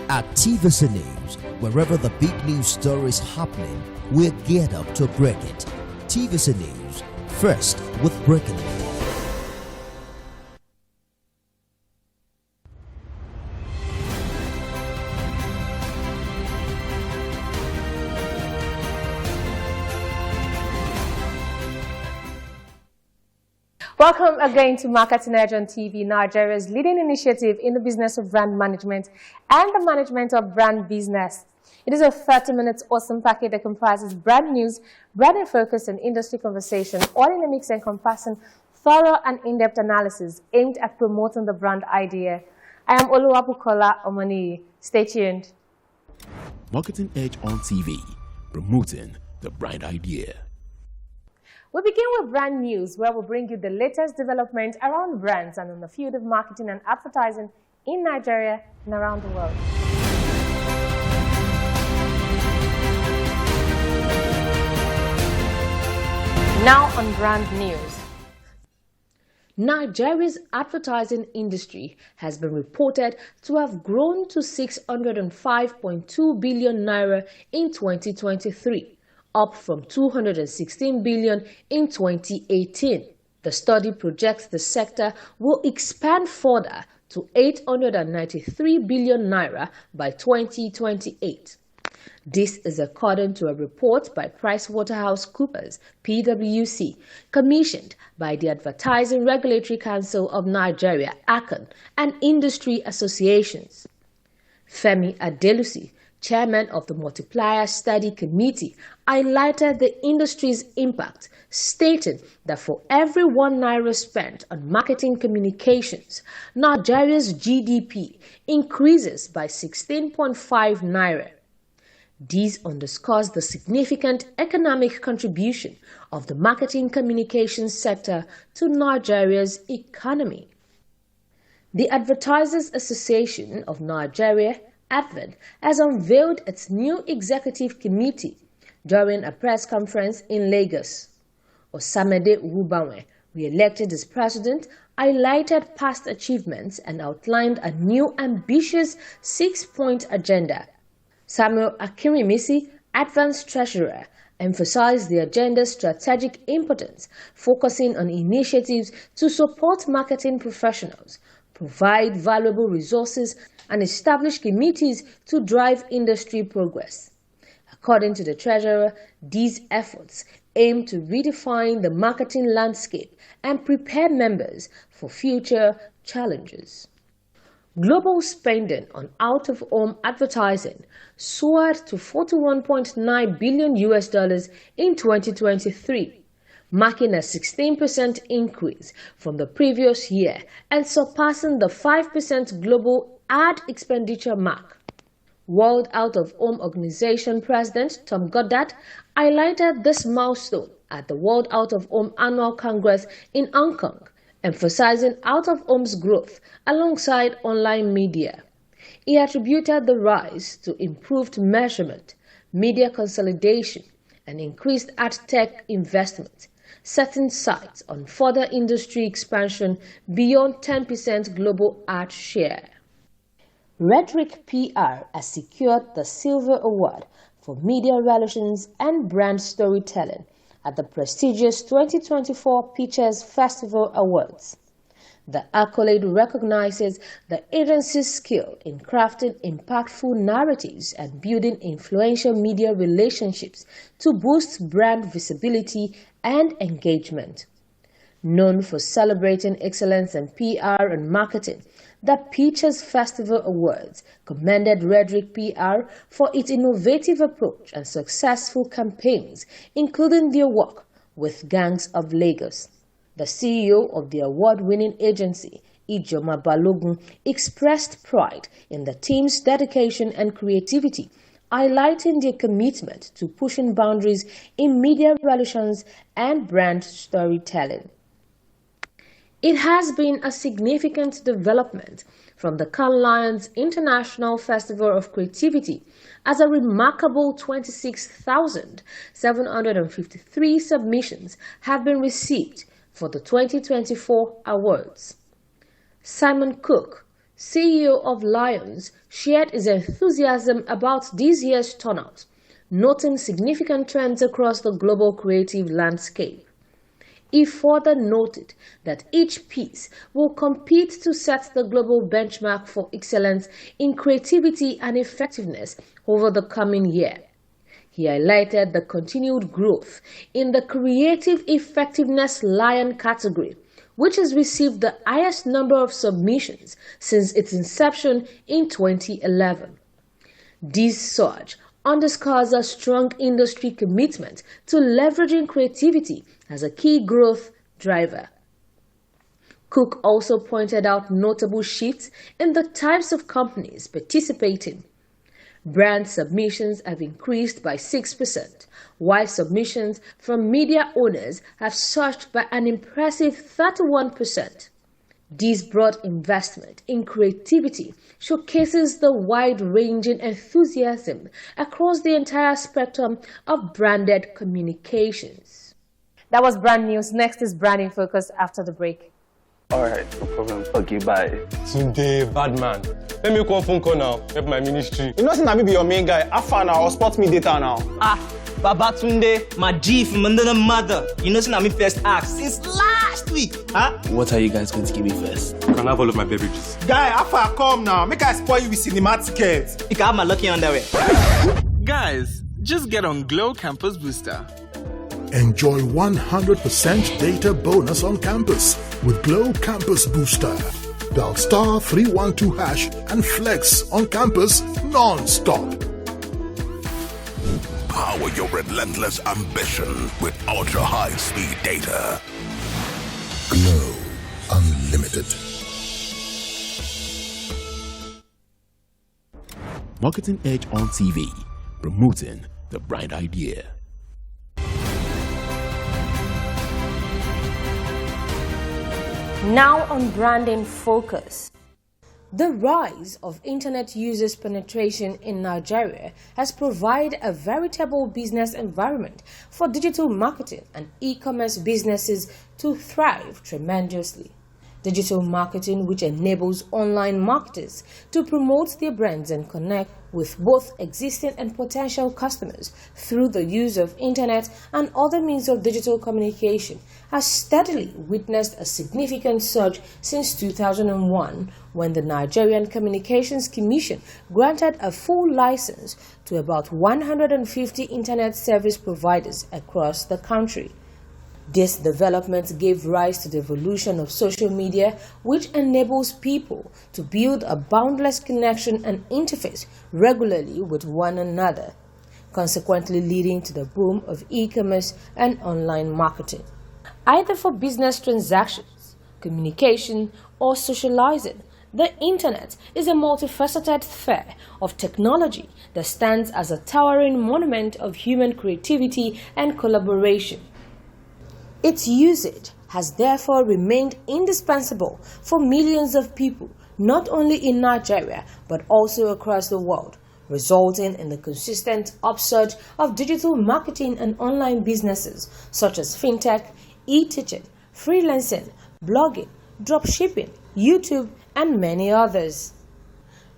At TVC News, wherever the big news story is happening, we're geared up to break it. TVC News, first with breaking news. Welcome again to Marketing Edge on TV, Nigeria's leading initiative in the business of brand management and the management of brand business. It is a 30-minute awesome package that comprises brand news, brand focus, and industry conversation, all in a mix encompassing thorough and in-depth analysis aimed at promoting the brand idea. I am Oluwabukola Omoniyi. Stay tuned. Marketing Edge on TV, promoting the brand idea. We begin with brand news, where we'll bring you the latest development around brands and in the field of marketing and advertising in Nigeria and around the world. Now on brand news. Nigeria's advertising industry has been reported to have grown to 605.2 billion naira in 2023. Up from 216 billion in 2018. The study projects the sector will expand further to 893 billion naira by 2028. This is according to a report by PricewaterhouseCoopers, PwC, commissioned by the Advertising Regulatory Council of Nigeria, ACON, and industry associations. Femi Adelusi, chairman of the Multiplier Study Committee, highlighted the industry's impact, stating that for every 1 naira spent on marketing communications, Nigeria's GDP increases by 16.5 naira. This underscores the significant economic contribution of the marketing communications sector to Nigeria's economy. The Advertisers Association of Nigeria, ADVEN, has unveiled its new executive committee during a press conference in Lagos. Osamede Uwubanwe, re-elected as president, highlighted past achievements and outlined a new ambitious 6-point agenda. Samuel Akirimisi, ADVEN's treasurer, emphasized the agenda's strategic importance, focusing on initiatives to support marketing professionals, provide valuable resources, and establish committees to drive industry progress. According to the treasurer, these efforts aim to redefine the marketing landscape and prepare members for future challenges. Global spending on out-of-home advertising soared to $41.9 billion in 2023, marking a 16% increase from the previous year and surpassing the 5% global ad expenditure mark. World Out-of-Home Organization President Tom Goddard highlighted this milestone at the World Out-of-Home Annual Congress in Hong Kong, emphasizing out-of-home's growth alongside online media. He attributed the rise to improved measurement, media consolidation, and increased ad tech investment, setting sights on further industry expansion beyond 10% global ad share. Rhetoric PR has secured the Silver Award for Media Relations and Brand Storytelling at the prestigious 2024 Pictures Festival Awards. The accolade recognizes the agency's skill in crafting impactful narratives and building influential media relationships to boost brand visibility and engagement. Known for celebrating excellence in PR and marketing, the Pictures Festival Awards commended Rhetoric PR for its innovative approach and successful campaigns, including their work with Gangs of Lagos. The CEO of the award-winning agency, Ijoma Balogun, expressed pride in the team's dedication and creativity, highlighting their commitment to pushing boundaries in media relations and brand storytelling. It has been a significant development from the Cannes Lions International Festival of Creativity, as a remarkable 26,753 submissions have been received for the 2024 awards. Simon Cook, CEO of Lions, shared his enthusiasm about this year's turnout, noting significant trends across the global creative landscape. He further noted that each piece will compete to set the global benchmark for excellence in creativity and effectiveness over the coming year. He highlighted the continued growth in the Creative Effectiveness Lion category, which has received the highest number of submissions since its inception in 2011. This surge underscores a strong industry commitment to leveraging creativity as a key growth driver. Cook also pointed out notable shifts in the types of companies participating. Brand submissions have increased by 6%, while submissions from media owners have surged by an impressive 31%. This broad investment in creativity showcases the wide-ranging enthusiasm across the entire spectrum of branded communications. That was brand news. Next is Branding Focus after the break. Alright, no problem. Okay, bye. Today, bad man. Let me call phone call now. Help my ministry. You know, say me be your main guy. Afa now or spot me data now. Babatunde, my G from under the mother. You know, say me first ask since last week. Huh? What are you guys going to give me first? Can I have all of my beverages? Guy, Afa, come now. Make I spoil you with cinema tickets. You can have my lucky underwear. Guys, just get on Glow Campus Booster. Enjoy 100% data bonus on campus with Glow Campus Booster. Dial star 312 hash and flex on campus non-stop. Power your relentless ambition with ultra-high-speed data. Glow Unlimited. Marketing Edge on TV, promoting the bright idea. Now on Branding Focus. The rise of internet users' penetration in Nigeria has provided a veritable business environment for digital marketing and e-commerce businesses to thrive tremendously. Digital marketing, which enables online marketers to promote their brands and connect with both existing and potential customers through the use of internet and other means of digital communication, has steadily witnessed a significant surge since 2001, when the Nigerian Communications Commission granted a full license to about 150 internet service providers across the country. This development gave rise to the evolution of social media, which enables people to build a boundless connection and interface regularly with one another, consequently leading to the boom of e-commerce and online marketing. Either for business transactions, communication, or socializing, the internet is a multifaceted sphere of technology that stands as a towering monument of human creativity and collaboration. Its usage has therefore remained indispensable for millions of people, not only in Nigeria but also across the world, resulting in the consistent upsurge of digital marketing and online businesses such as fintech, e-teaching, freelancing, blogging, dropshipping, YouTube, and many others.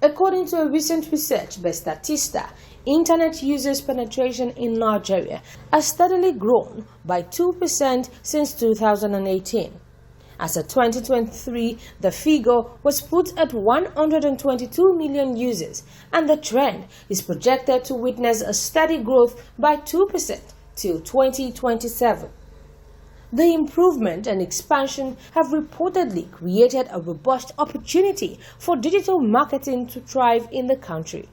According to a recent research by Statista, internet users' penetration in Nigeria has steadily grown by 2% since 2018. As of 2023, the figure was put at 122 million users, and the trend is projected to witness a steady growth by 2% till 2027. The improvement and expansion have reportedly created a robust opportunity for digital marketing to thrive in the country.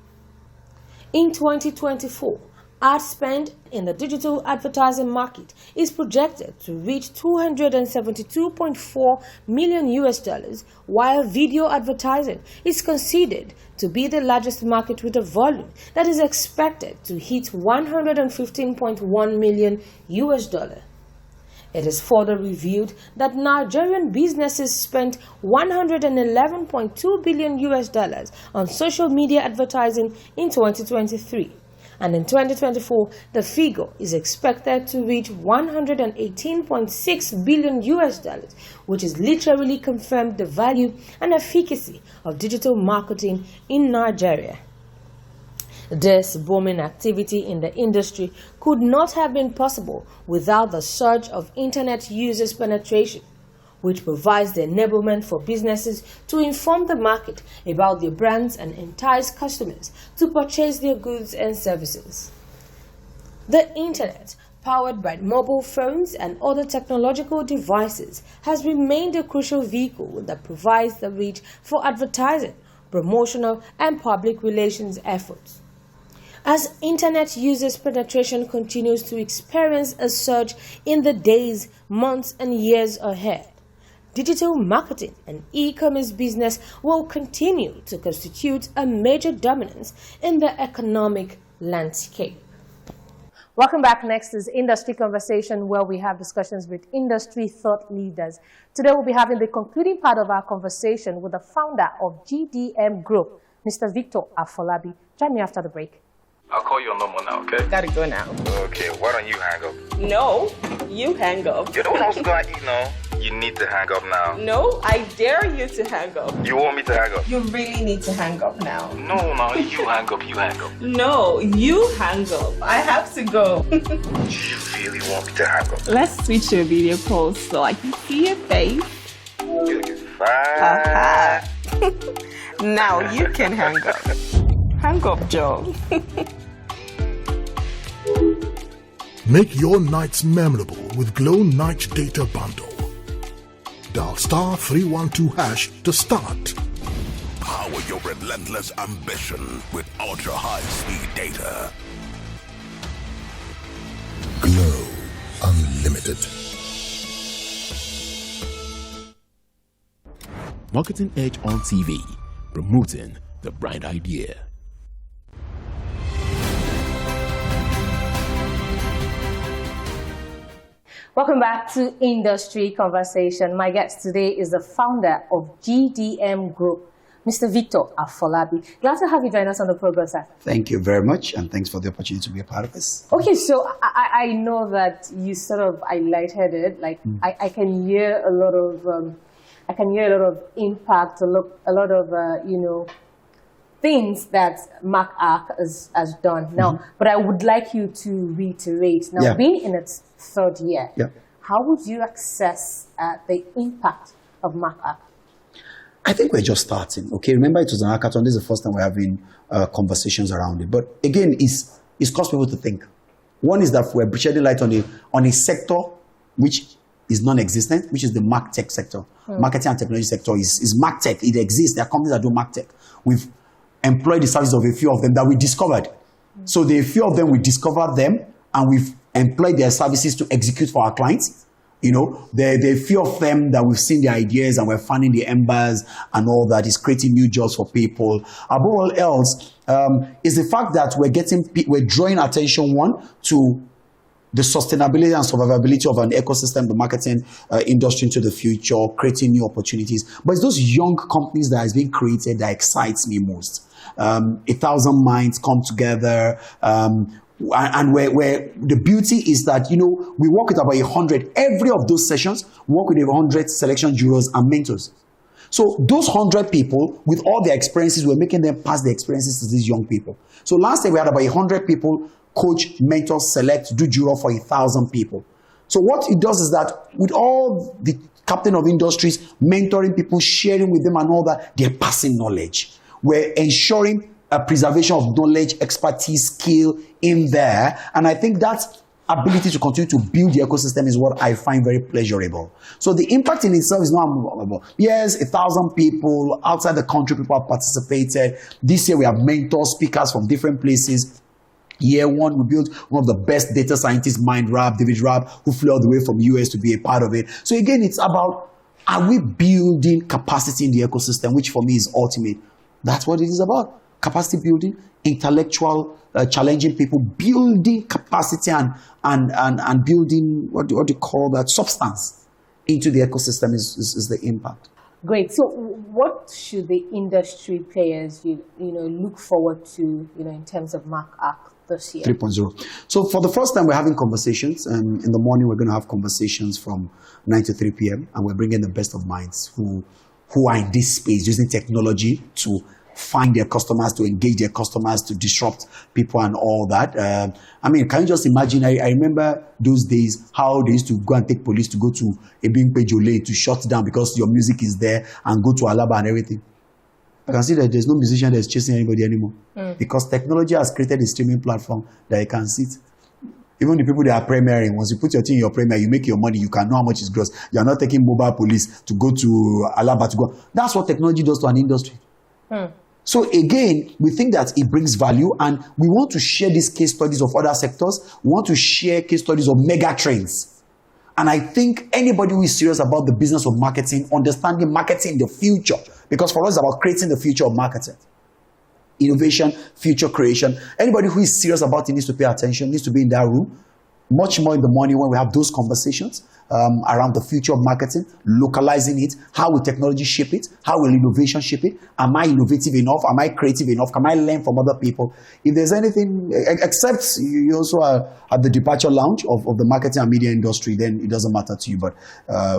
In 2024, ad spend in the digital advertising market is projected to reach $272.4 million, while video advertising is considered to be the largest market with a volume that is expected to hit $115.1 million. It is further revealed that Nigerian businesses spent $111.2 billion on social media advertising in 2023, And in 2024, the figure is expected to reach $118.6 billion, which is literally confirmed the value and efficacy of digital marketing in Nigeria. This booming activity in the industry could not have been possible without the surge of internet users penetration, which provides the enablement for businesses to inform the market about their brands and entice customers to purchase their goods and services. The internet, powered by mobile phones and other technological devices, has remained a crucial vehicle that provides the reach for advertising, promotional, and public relations efforts. As internet users penetration continues to experience a surge in the days, months, and years ahead, digital marketing and e-commerce business will continue to constitute a major dominance in the economic landscape. Welcome back. Next is Industry Conversation, where we have discussions with industry thought leaders. Today we'll be having the concluding part of our conversation with the founder of GDM Group, Mr. Victor Afolabi. Join me after the break. I'll call you on normal now, okay? Gotta go now. Okay, why don't you hang up? No, you hang up. You're the one who's gonna eat now. You need to hang up now. No, I dare you to hang up. You want me to hang up? You really need to hang up now. No, you hang up, you hang up. No, you hang up. I have to go. You really want me to hang up? Let's switch to a video call so I can see your face. You're looking fine. Now you can hang up. Hang up, Joe. Make your nights memorable with Glow Night Data Bundle. Dial *312# to start. Power your relentless ambition with ultra-high-speed data. Glow Unlimited. Marketing Edge on TV, promoting the bright idea. Welcome back to Industry Conversation. My guest today is the founder of GDM Group, Mr. Victor Afolabi. Glad to have you join us on the program, sir. Thank you very much, and thanks for the opportunity to be a part of this. Okay, so I know that you sort of highlighted it. Like I can hear a lot of impact, a lot of things that Mark Arc has done now. But I would like you to reiterate now, being in its third year, how would you assess the impact of Mark Arc? I think we're just starting. Okay, remember it was an hackathon. This is the first time we're having conversations around it. But again, it's caused people to think. One is that we're shedding light on a sector which is non-existent, which is the MarTech sector. Marketing and technology sector is MarTech. It exists. There are companies that do MarTech. We've employed the services of a few of them that we discovered. So the few of them, we discovered them, and we've employed their services to execute for our clients. There are a few of them that we've seen their ideas and we're fanning the embers and all that is creating new jobs for people. Above all else, is the fact that we're drawing attention, one, to the sustainability and survivability of an ecosystem, the marketing industry into the future, creating new opportunities. But it's those young companies that is being created that excites me most. 1,000 minds come together, and where the beauty is that, we work with about 100. Every of those sessions work with 100 selection jurors and mentors. So those 100 people, with all their experiences, we're making them pass the experiences to these young people. So last year we had about 100 people coach, mentor, select, do juror for 1,000 people. So what it does is that with all the captain of industries, mentoring people, sharing with them and all that, they're passing knowledge. We're ensuring a preservation of knowledge, expertise, skill in there. And I think that ability to continue to build the ecosystem is what I find very pleasurable. So the impact in itself is not unbelievable. Yes, 1,000 people outside the country, people have participated. This year we have mentors, speakers from different places. Year one, we built one of the best data scientists, David Raab, who flew all the way from US to be a part of it. So again, it's about, are we building capacity in the ecosystem, which for me is ultimate. That's what it is about. Capacity building, intellectual, challenging people, building capacity and building, what do you call that, substance into the ecosystem is the impact. Great. So what should the industry players, look forward to, in terms of Mark Arc this year? 3.0. So for the first time, we're having conversations. In the morning, we're going to have conversations from 9 to 3 p.m. And we're bringing the best of minds who are in this space using technology to find their customers, to engage their customers, to disrupt people and all that. I mean, can you just imagine? I remember those days, how they used to go and take police to go to Ebimpe to shut down because your music is there, and go to Alaba and everything. You can see that there's no musician that's chasing anybody anymore. Because technology has created a streaming platform that you can sit. Even the people that are premiering, once you put your thing in your premier, you make your money, you can know how much is gross. You're not taking mobile police to go to Alaba to go. That's what technology does to an industry. So again, we think that it brings value, and we want to share these case studies of other sectors. We want to share case studies of mega trends. And I think anybody who is serious about the business of marketing, understanding marketing in the future, because for us it's about creating the future of marketing. Innovation, future creation. Anybody who is serious about it needs to pay attention, needs to be in that room. Much more in the morning when we have those conversations around the future of marketing, localizing it, how will technology shape it, how will innovation shape it, am I innovative enough, am I creative enough, can I learn from other people? If there's anything, except you also are at the departure lounge of the marketing and media industry, then it doesn't matter to you, but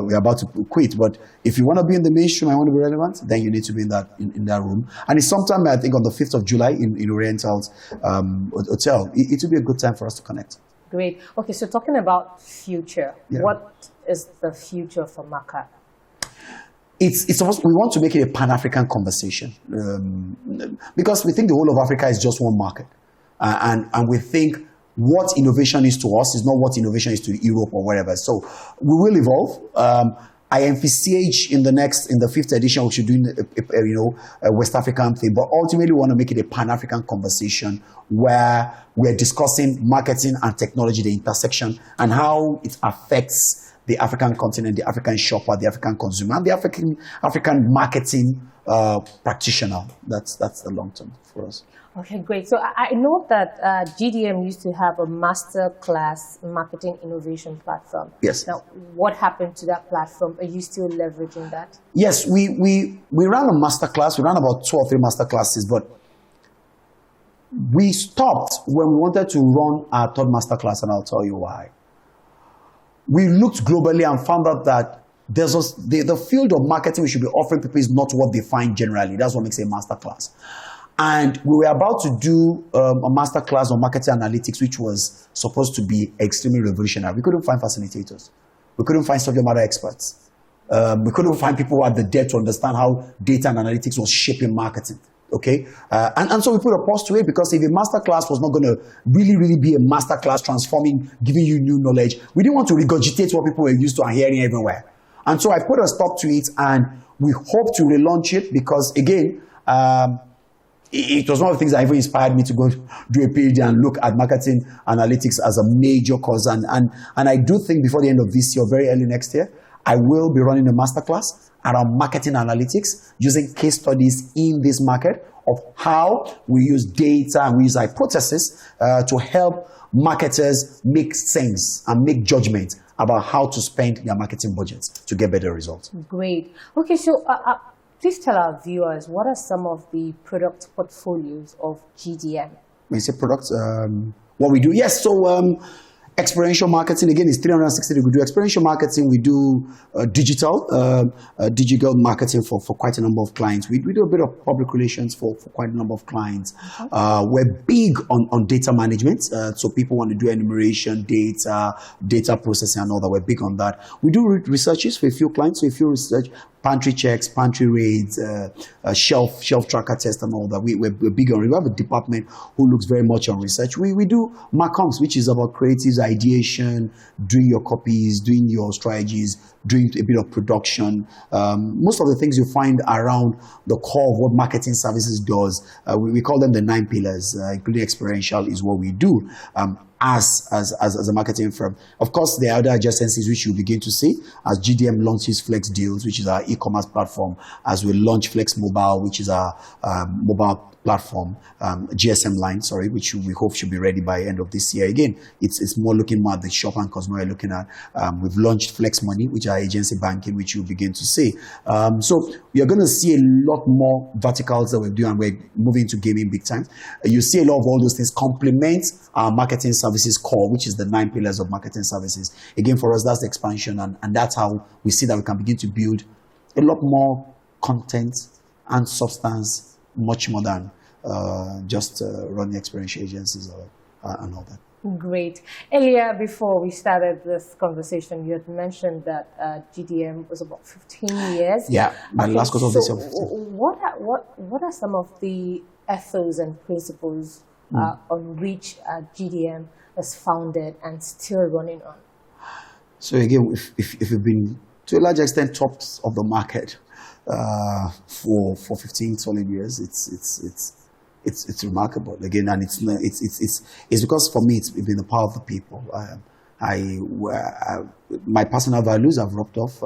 we're about to quit. But if you want to be in the mainstream and want to be relevant, then you need to be in that room. And it's sometime, I think, on the 5th of July in Oriental's hotel. It will be a good time for us to connect. Great. Okay, so talking about future, what is the future for Maka? We want to make it a Pan-African conversation because we think the whole of Africa is just one market, and we think what innovation is to us is not what innovation is to Europe or wherever. So we will evolve. I envisage in the 5th edition we should do a West African thing, but ultimately we want to make it a Pan-African conversation where we're discussing marketing and technology, the intersection, and how it affects the African continent, the African shopper, the African consumer, and the African marketing practitioner. That's the long term for us. Okay, great. So I know that GDM used to have a master class marketing innovation platform. Yes. Now, what happened to that platform? Are you still leveraging that? Yes, we ran a master class. We ran about 2 or 3 master classes, but we stopped when we wanted to run our 3rd master class, and I'll tell you why. We looked globally and found out that the field of marketing we should be offering people is not what they find generally. That's what makes a master class. And we were about to do a master class on marketing analytics, which was supposed to be extremely revolutionary. We couldn't find facilitators. We couldn't find subject matter experts. We couldn't find people who had the depth to understand how data and analytics was shaping marketing. Okay, and so we put a pause to it, because if a master class was not going to really be a master class transforming, giving you new knowledge, we didn't want to regurgitate what people were used to and hearing everywhere. And so I put a stop to it, and we hope to relaunch it because, again, it was one of the things that even inspired me to go do a PhD and look at marketing analytics as a major cause. And I do think before the end of this year, very early next year, I will be running a masterclass around marketing analytics using case studies in this market of how we use data and we use hypotheses to help marketers make sense and make judgment about how to spend their marketing budgets to get better results. Great. Okay, so please tell our viewers, what are some of the product portfolios of GDM? When you say products, what we do? Yes, so experiential marketing, again, is 360 degree. We do experiential marketing, we do digital marketing for quite a number of clients. We do a bit of public relations for quite a number of clients. We're big on data management, so people want to do enumeration, data processing and all that. We're big on that. We do researches for a few clients, so if you research pantry checks, pantry raids, shelf tracker tests and all that. We're big on it. We have a department who looks very much on research. We do MarComs, which is about creatives, ideation, doing your copies, doing your strategies, doing a bit of production. Most of the things you find around the core of what marketing services does, we call them the 9 pillars, including experiential is what we do. As a marketing firm. Of course, there are other adjacencies which you'll begin to see as GDM launches Flex Deals, which is our e-commerce platform, as we launch Flex Mobile, which is our mobile platform, GSM line, which we hope should be ready by end of this year. Again, it's more looking more at the shop and consumer we're looking at. We've launched Flex Money, which is our agency banking, which you'll begin to see. So you're going to see a lot more verticals that we're doing, and we're moving to gaming big time. You see a lot of all those things complement our marketing services core, which is the 9 pillars of marketing services. Again, for us, that's the expansion, and that's how we see that we can begin to build a lot more content and substance, much more than just running experiential agencies and all that. Great. Earlier, before we started this conversation, you had mentioned that GDM was about 15 years. Yeah, my last quarter of this year. What are some of the ethos and principles on which GDM is founded and still running on? So again, if you've been to a large extent tops of the market for 15 solid years, it's remarkable again, and it's because for me it's been the power of the people. My personal values have rubbed off.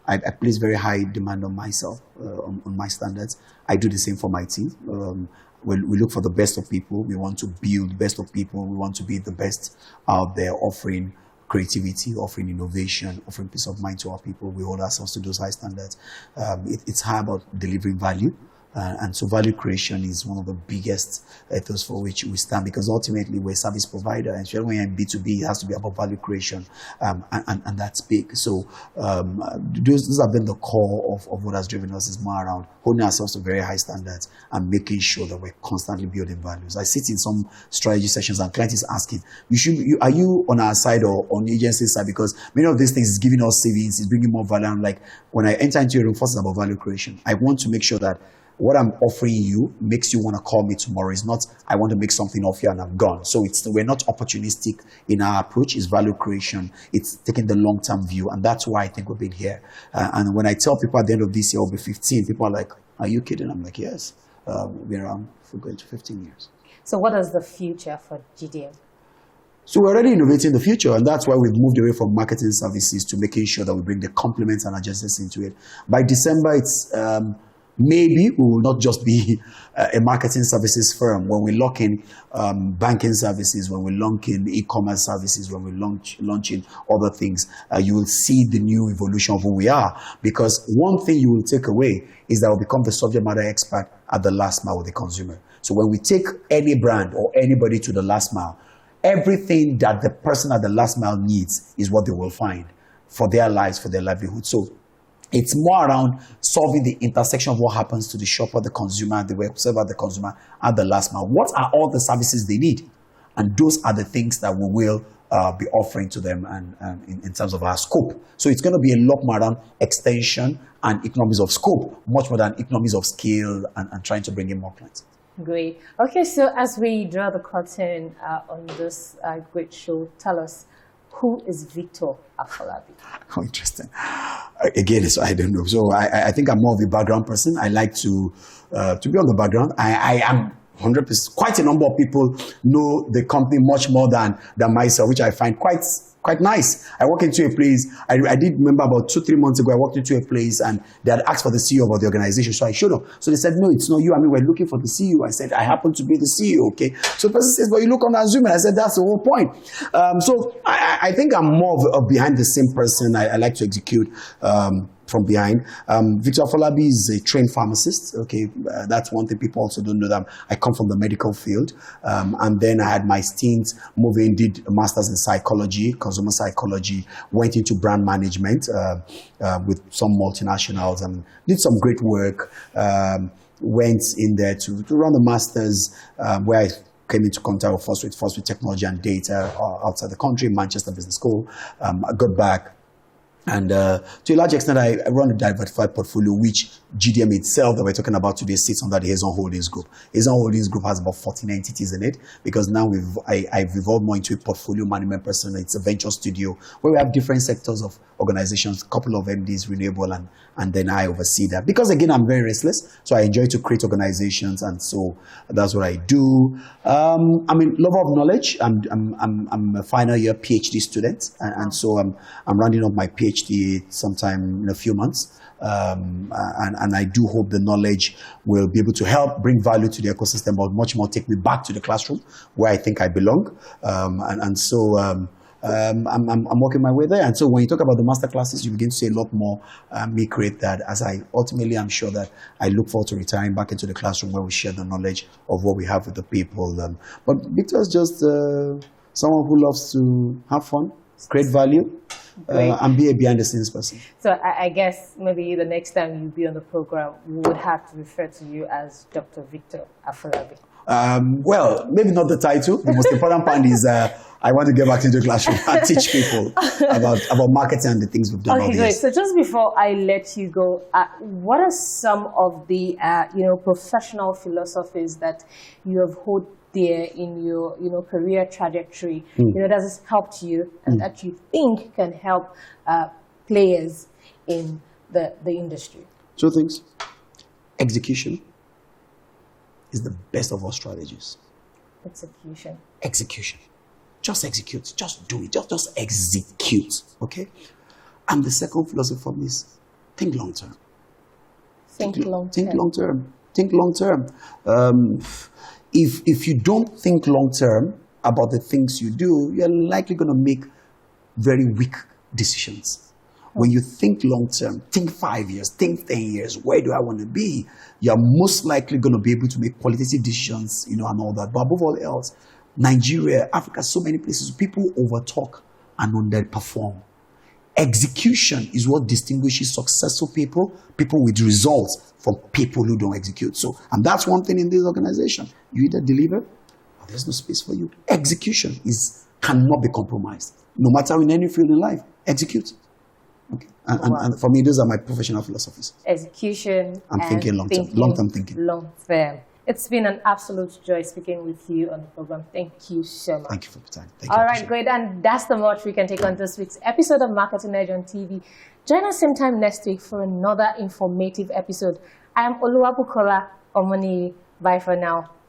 I place very high demand on myself, on my standards. I do the same for my team. We look for the best of people. We want to build the best of people. We want to be the best out there, offering creativity, offering innovation, offering peace of mind to our people. We hold ourselves to those high standards. It's high about delivering value. And so value creation is one of the biggest ethos for which we stand, because ultimately we're a service provider, and when you're in B2B, it has to be about value creation, and that's big. So those have been the core of what has driven us, is more around holding ourselves to very high standards and making sure that we're constantly building values. I sit in some strategy sessions and client is asking, are you on our side or on the agency side? Because many of these things is giving us savings, is bringing more value. I'm like, when I enter into a room, first it's about value creation. I want to make sure that what I'm offering you makes you want to call me tomorrow. It's not, I want to make something off you and I'm gone. So we're not opportunistic in our approach. It's value creation. It's taking the long-term view. And that's why I think we've been here. And when I tell people at the end of this year, I'll be 15, people are like, are you kidding? I'm like, yes. We've been around for going to 15 years. So what is the future for GDM? So we're already innovating the future, and that's why we've moved away from marketing services to making sure that we bring the complements and adjacencies into it. By December, it's maybe we will not just be a marketing services firm. When we lock in banking services, when we lock in e-commerce services, when we launching other things, you will see the new evolution of who we are. Because one thing you will take away is that we'll become the subject matter expert at the last mile with the consumer. So when we take any brand or anybody to the last mile, everything that the person at the last mile needs is what they will find for their lives, for their livelihood. So it's more around solving the intersection of what happens to the shopper, the consumer, the web server, the consumer at the last mile. What are all the services they need? And those are the things that we will be offering to them and in terms of our scope. So it's going to be a lot more around extension and economies of scope, much more than economies of scale and trying to bring in more clients. Great. Okay, so as we draw the curtain on this great show, tell us, who is Victor AFOLABI? Oh, interesting. Again, so I don't know. So I think I'm more of a background person. I like to be on the background. I am 100%. Quite a number of people know the company much more than myself, which I find quite nice. I walk into a place, I did remember about 2-3 months ago, I walked into a place and they had asked for the CEO of the organization. So I showed up. So they said, no, it's not you. I mean, we're looking for the CEO. I said, I happen to be the CEO, okay? So the person says, well, you look on Zoom. And I said, that's the whole point. So I think I'm more of a behind the scene person. I like to execute from behind. Victor AFOLABI is a trained pharmacist. Okay, that's one thing people also don't know, that I come from the medical field. And then I had my stint moving, did a master's in psychology, consumer psychology, went into brand management with some multinationals and did some great work. Went in there to run the master's where I came into contact with technology and data outside the country, Manchester Business School. I got back. And to a large extent, I run a diversified portfolio, which GDM itself that we're talking about today sits under the Hazon Holdings Group. Hazon Holdings Group has about 14 entities in it, because now I've evolved more into a portfolio management person. It's a venture studio where we have different sectors of organizations, a couple of MDs, renewable, and then I oversee that. Because again, I'm very restless, so I enjoy to create organizations, and so that's what I do. I'm a lover of knowledge. I'm a final year PhD student, and so I'm rounding up my PhD sometime in a few months. And I do hope the knowledge will be able to help bring value to the ecosystem, but much more take me back to the classroom where I think I belong. I'm working my way there. And so when you talk about the master classes, you begin to see a lot more me create that as I ultimately, I'm sure that I look forward to retiring back into the classroom where we share the knowledge of what we have with the people. But Victor is just someone who loves to have fun, create value, and be a behind-the-scenes person. So I guess maybe the next time you be on the program, we would have to refer to you as Dr. Victor AFOLABI. Well, maybe not the title. The most important part is I want to get back into the classroom and teach people about marketing and the things we've done. Okay, great. So just before I let you go, what are some of the professional philosophies that you have held dear in your career trajectory? That has helped you and that you think can help players in the industry? Two things. Execution is the best of all strategies. Execution. Just execute. Just do it. Just execute. Okay? And the second philosophy for me is think long term. Think long term. If you don't think long term about the things you do, you're likely going to make very weak decisions. When you think long term, think 5 years, think 10 years, where do I want to be? You're most likely going to be able to make qualitative decisions, and all that. But above all else, Nigeria, Africa, so many places, people overtalk and underperform. Execution is what distinguishes successful people with results, from people who don't execute. And that's one thing in this organization. You either deliver or there's no space for you. Execution cannot be compromised. No matter in any field in life, execute. Okay. And for me, those are my professional philosophies. Execution. I'm thinking long-term thinking. Long-term. It's been an absolute joy speaking with you on the program. Thank you so much. Thank you for the time. All right, great. And that's the much we can take on this week's episode of Marketing Edge on TV. Join us same time next week for another informative episode. I am Oluwabukola Omoni. Bye for now.